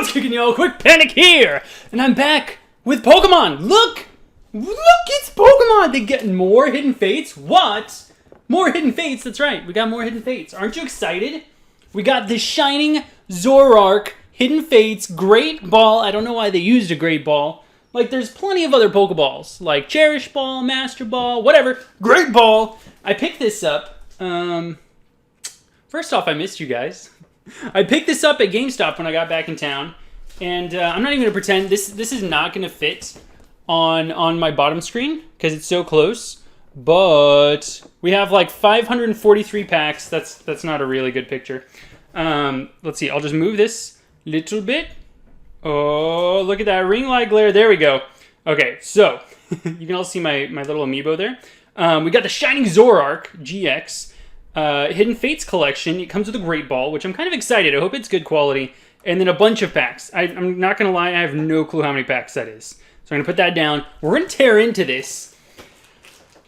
What's kicking y'all? Kwikpanik here! And I'm back with Pokemon! Look! Look, it's Pokemon! They get more Hidden Fates? What? More Hidden Fates, that's right. We got more Hidden Fates. Aren't you excited? We got the Shining Zoroark Hidden Fates Great Ball. I don't know why they used a Great Ball. Like, there's plenty of other Pokeballs. Like Cherish Ball, Master Ball, whatever. Great Ball! I picked this up. First off, I missed you guys. I picked this up at GameStop when I got back in town, and I'm not even going to pretend this is not going to fit on my bottom screen because it's so close, but we have like 543 packs. That's not a really good picture. Let's see. I'll just move this little bit. Oh, look at that ring light glare. There we go. Okay, so you can all see my little amiibo there. We got the Shining Zoroark GX. Hidden Fates collection. It comes with a Great Ball, which I'm kind of excited. I hope it's good quality. And then a bunch of packs. I'm not going to lie, I have no clue how many packs that is. So I'm going to put that down. We're going to tear into this.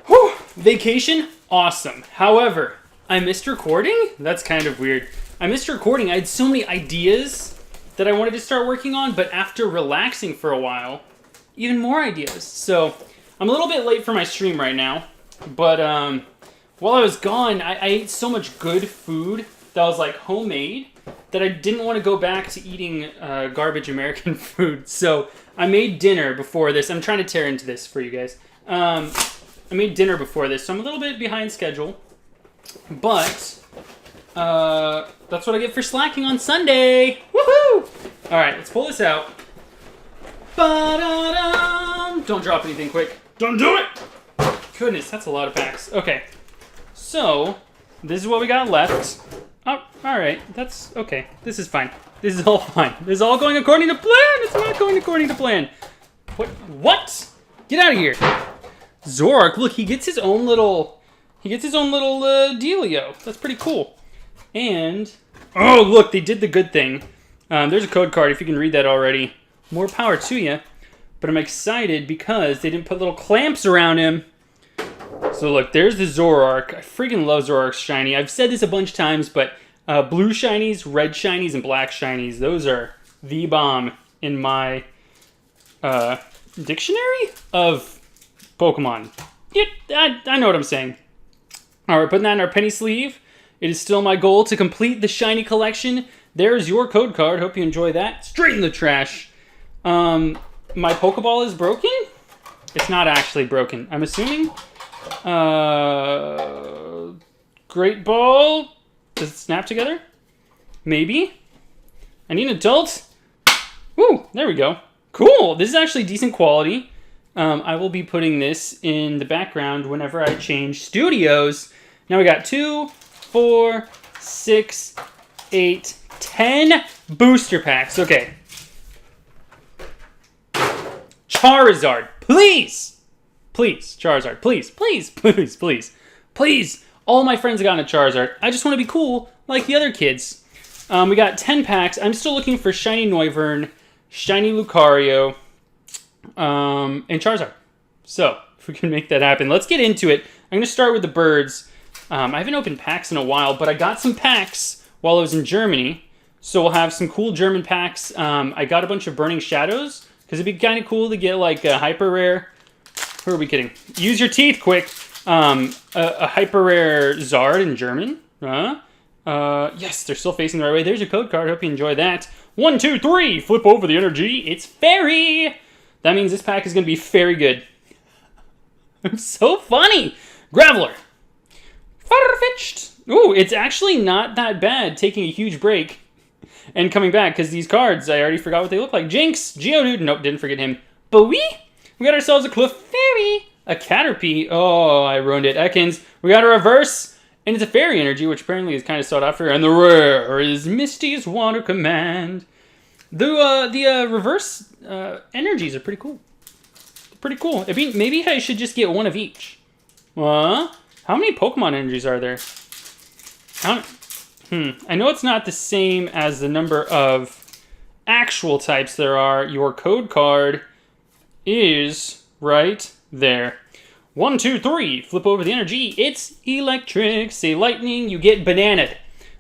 Whew. Vacation, awesome. However, I missed recording? That's kind of weird. I missed recording. I had so many ideas that I wanted to start working on, but after relaxing for a while, even more ideas. So I'm a little bit late for my stream right now, but while I was gone, I ate so much good food that was like homemade that I didn't want to go back to eating garbage American food. So I made dinner before this. I'm trying to tear into this for you guys. I made dinner before this, so I'm a little bit behind schedule. But that's what I get for slacking on Sunday. Woohoo! All right, let's pull this out. Ba-da-dum. Don't drop anything quick. Don't do it! Goodness, that's a lot of packs. Okay. So, this is what we got left. Oh, alright. That's okay. This is fine. This is all fine. This is all going according to plan! It's not going according to plan. What? Get out of here. Zoroark, look, he gets his own little... dealio. That's pretty cool. And... oh, look, they did the good thing. There's a code card, if you can read that already. More power to you. But I'm excited because they didn't put little clamps around him. So look, there's the Zoroark. I freaking love Zoroark's shiny. I've said this a bunch of times, but blue shinies, red shinies, and black shinies, those are the bomb in my dictionary of Pokemon. I know what I'm saying. All right, putting that in our penny sleeve. It is still my goal to complete the shiny collection. There's your code card. Hope you enjoy that. Straight in the trash. My Pokeball is broken? It's not actually broken, I'm assuming. Great Ball. Does it snap together? Maybe. I need an adult. Woo, there we go. Cool. This is actually decent quality. I will be putting this in the background whenever I change studios. Now we got 2, 4, 6, 8, 10 booster packs. Okay. Charizard, please. Please, Charizard, please, please, please, please, please. All my friends have gotten a Charizard. I just want to be cool like the other kids. We got 10 packs. I'm still looking for Shiny Noivern, Shiny Lucario, and Charizard. So, if we can make that happen, let's get into it. I'm going to start with the birds. I haven't opened packs in a while, but I got some packs while I was in Germany. So we'll have some cool German packs. I got a bunch of Burning Shadows, because it'd be kind of cool to get like a hyper rare. Who are we kidding? Use your teeth, quick. A hyper rare Zard in German. Yes, they're still facing the right way. There's your code card. Hope you enjoy that. 1, 2, 3. Flip over the energy. It's Fairy. That means this pack is going to be very good. I'm so funny. Graveler. Farfetched. Ooh, it's actually not that bad taking a huge break and coming back, because these cards, I already forgot what they look like. Jinx, Geodude, nope, didn't forget him. Bowie, we got ourselves a Clefairy, a Caterpie, oh, I ruined it, Ekans. We got a reverse, and it's a Fairy Energy, which apparently is kind of sought after, and the rare is Misty's Water Command. The reverse energies are pretty cool. Pretty cool. I mean, maybe I should just get one of each. How many Pokemon energies are there? I know it's not the same as the number of actual types there are. Your code card is right there. 1, 2, 3. Flip over the energy. It's electric. Say lightning. You get bananaed.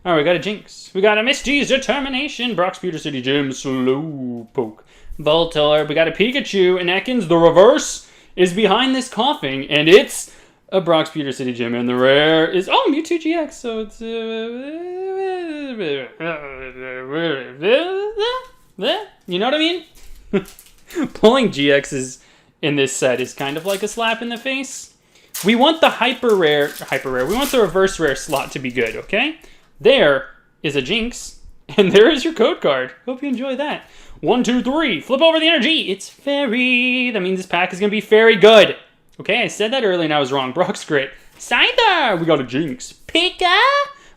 All right, we got a Jinx. We got a Misty's Determination. Brock's Pewter City Gym. Slowpoke. Voltorb. We got a Pikachu. And Ekans, the reverse, is behind this coughing. And it's a Brock's Pewter City Gym. And the rare is... Oh, Mewtwo GX. So it's... You know what I mean? Pulling GXs in this set is kind of like a slap in the face. We want the hyper rare. We want the reverse rare slot to be good, okay? There is a Jinx, and there is your code card. Hope you enjoy that. 1, 2, 3. Flip over the energy. It's fairy. That means this pack is going to be very good. Okay, I said that earlier and I was wrong. Brock's grit. Scyther. We got a Jinx. Pika.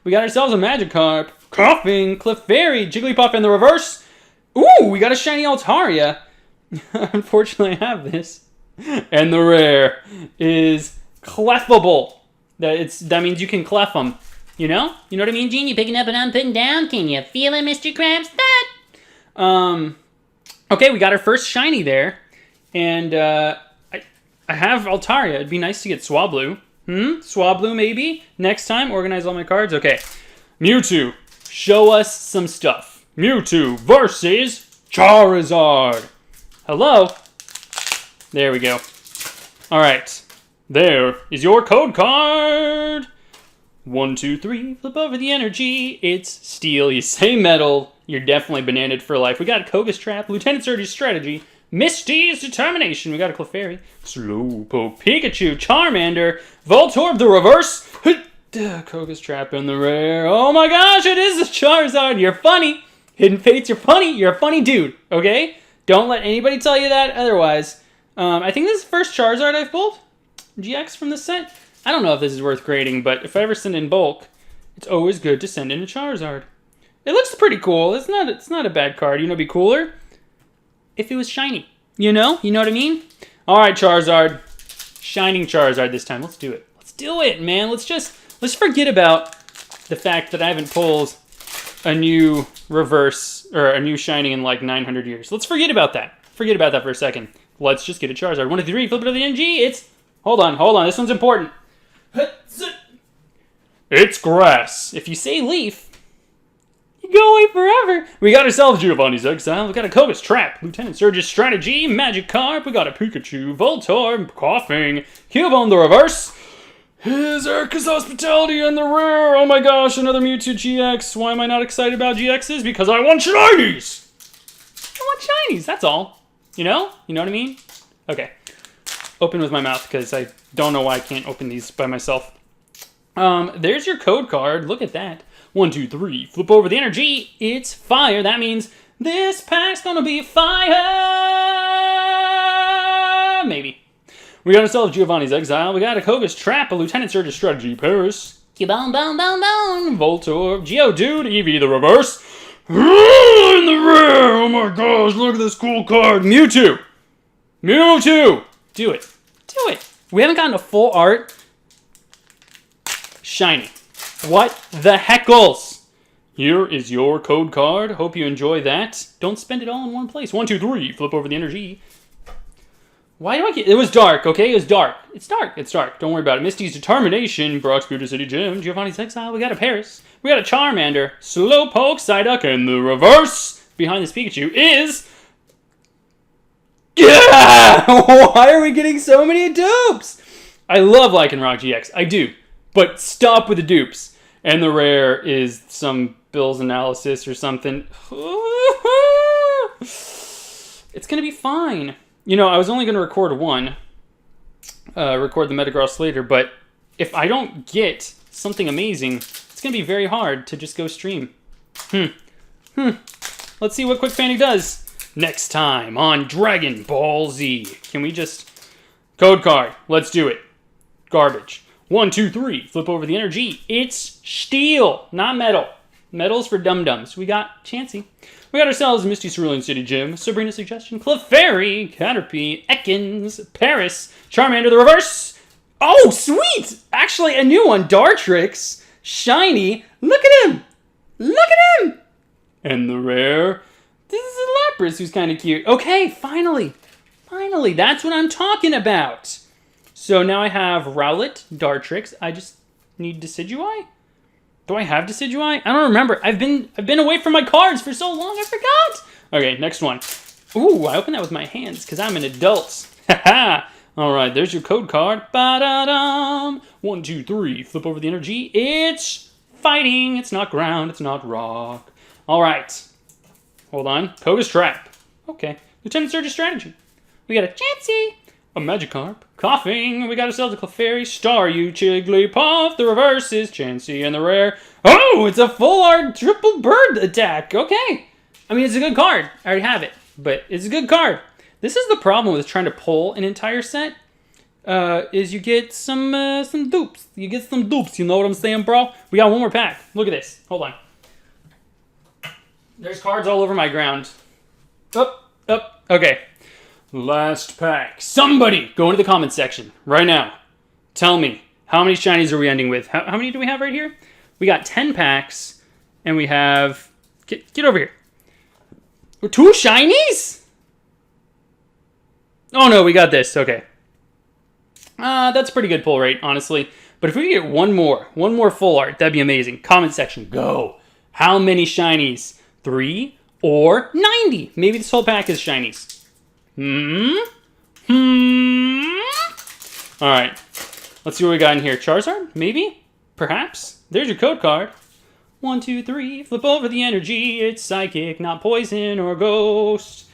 We got ourselves a Magikarp. Coughing. Clefairy. Jigglypuff in the reverse. Ooh, we got a shiny Altaria. Unfortunately, I have this. And the rare is Clefable. That means you can clef them. You know? You know what I mean, Gene? You picking up and I'm putting down. Can you feel it, Mr. Krabs? Okay, we got our first shiny there. And I have Altaria. It'd be nice to get Swablu. Swablu, maybe? Next time, organize all my cards. Okay. Mewtwo, show us some stuff. Mewtwo versus Charizard. Hello? There we go. All right. There is your code card. 1, 2, 3. Flip over the energy. It's steel. You say metal. You're definitely bananaed for life. We got a Koga's Trap, Lieutenant Surge's Strategy, Misty's Determination. We got a Clefairy, Slowpoke, Pikachu, Charmander, Voltorb the reverse, Koga's Trap in the rare. Oh my gosh, it is a Charizard. You're funny. Hidden Fates, you're funny. You're a funny dude, okay? Don't let anybody tell you that otherwise. I think this is the first Charizard I've pulled. GX from this set. I don't know if this is worth grading, but if I ever send in bulk, it's always good to send in a Charizard. It looks pretty cool. It's not a bad card. You know, it'd be cooler if it was shiny. You know what I mean? All right, Charizard. Shining Charizard this time. Let's do it. Let's do it, man. Let's forget about the fact that I haven't pulled a new reverse or a new shining in like 900 years. Let's forget about that. Forget about that for a second. Let's just get a Charizard. 1, 2, 3. Flip it to the NG. It's hold on. This one's important. It's grass. If you say leaf, you go away forever. We got ourselves Giovanni's Exile. We got a Koga's Trap, Lieutenant Surge's Strategy, Magikarp. We got a Pikachu, Voltorb, Coughing, Cubone the reverse. His Erika's Hospitality and the rare. Oh my gosh, another Mewtwo GX. Why am I not excited about GXs? Because I want shinies. I want shinies, that's all. You know? You know what I mean? Okay. Open with my mouth because I don't know why I can't open these by myself. There's your code card. Look at that. 1, 2, 3. Flip over the energy. It's fire. That means this pack's gonna be fire. Maybe. We got ourselves Giovanni's Exile. We got a Koga's Trap, a Lieutenant Surge's Strategy, Paris. Cubone, Voltorb, Geodude, Eevee the reverse. In the rare. Oh my gosh, look at this cool card. Mewtwo. Do it. We haven't gotten a full art shiny. What the heckles? Here is your code card. Hope you enjoy that. Don't spend it all in one place. 1, 2, 3. Flip over the energy. Why do I get... It was dark, okay? It was dark. It's dark. Don't worry about it. Misty's Determination. Brock's Pewter City Gym. Giovanni's Exile. We got a Paris. We got a Charmander. Slowpoke, Psyduck, and the reverse behind this Pikachu is... Yeah! Why are we getting so many dupes? I love Lycanroc GX. I do. But stop with the dupes. And the rare is some Bill's analysis or something. It's going to be fine. You know, I was only going to record one. Record the Metagross later. But if I don't get something amazing, it's going to be very hard to just go stream. Let's see what Kwikpanik does. Next time on Dragon Ball Z. Can we just... Code card. Let's do it. Garbage. 1, 2, 3. Flip over the energy. It's steel, not metal. Metal's for dum-dums. We got Chansey. We got ourselves Misty Cerulean City Gym, Sabrina Suggestion, Clefairy, Caterpie, Ekans, Paris, Charmander the reverse. Oh, sweet! Actually, a new one. Dartrix. Shiny. Look at him! And the rare... This is a Lapras who's kind of cute. Okay, finally. That's what I'm talking about. So now I have Rowlet, Dartrix. I just need Decidueye? Do I have Decidueye? I don't remember. I've been away from my cards for so long, I forgot. Okay, next one. Ooh, I opened that with my hands because I'm an adult. Haha. All right, there's your code card. Ba-da-dum. 1, 2, 3. Flip over the energy. It's fighting. It's not ground. It's not rock. All right. Hold on. Code is trap. Okay. Lieutenant Surge's strategy. We got a Chansey, a Magikarp, coughing. We got ourselves a Clefairy, Staryu, Jigglypuff. The reverse is Chansey, and the rare. Oh, it's a full art triple bird attack. Okay. I mean, it's a good card. I already have it, but it's a good card. This is the problem with trying to pull an entire set. Is you get some dupes. You get some dupes. You know what I'm saying, bro? We got one more pack. Look at this. Hold on. There's cards all over my ground. Up. Okay. Last pack. Somebody go into the comments section right now. Tell me, how many shinies are we ending with? How many do we have right here? We got 10 packs, and we have... Get over here. 2 shinies? Oh, no, we got this. Okay. That's a pretty good pull rate, honestly. But if we get one more full art, that'd be amazing. Comment section, go. How many shinies? 3 or 90? Maybe this whole pack is shinies. All right. Let's see what we got in here. Charizard? Maybe? Perhaps? There's your code card. 1, 2, 3. Flip over the energy. It's psychic, not poison or ghost.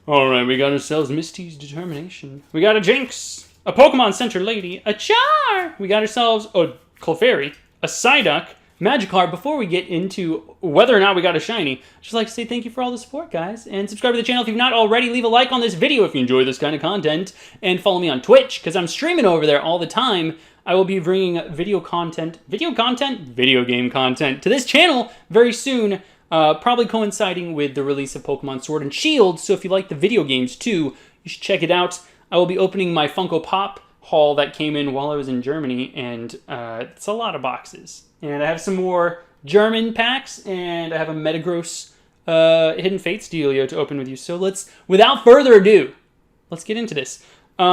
All right, we got ourselves Misty's Determination. We got a Jinx, a Pokemon Center Lady, a Char. We got ourselves a Clefairy, a Psyduck, Magikarp. Before we get into whether or not we got a shiny, I'd just like to say thank you for all the support, guys. And subscribe to the channel if you've not already. Leave a like on this video if you enjoy this kind of content. And follow me on Twitch, because I'm streaming over there all the time. I will be bringing video game content to this channel very soon. Probably coinciding with the release of Pokemon Sword and Shield, so if you like the video games too, you should check it out. I will be opening my Funko Pop haul that came in while I was in Germany, and it's a lot of boxes. And I have some more German packs, and I have a Metagross Hidden Fates dealio to open with you. So without further ado, let's get into this. We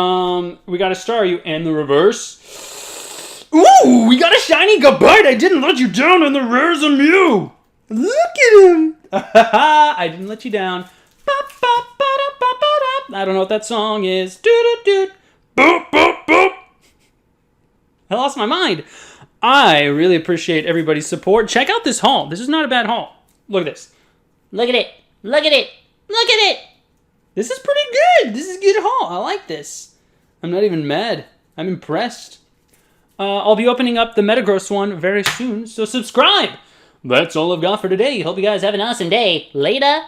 got a Staryu and the reverse. Ooh, we got a shiny Gabite! I didn't let you down, and the rare's a Mew! Look at him! I didn't let you down. I don't know what that song is. Boop, boop, boop. I lost my mind. I really appreciate everybody's support. Check out this haul. This is not a bad haul. Look at this. Look at it. Look at it. Look at it. This is pretty good. This is a good haul. I like this. I'm not even mad. I'm impressed. I'll be opening up the Metagross one very soon, so subscribe. That's all I've got for today. Hope you guys have an awesome day. Later.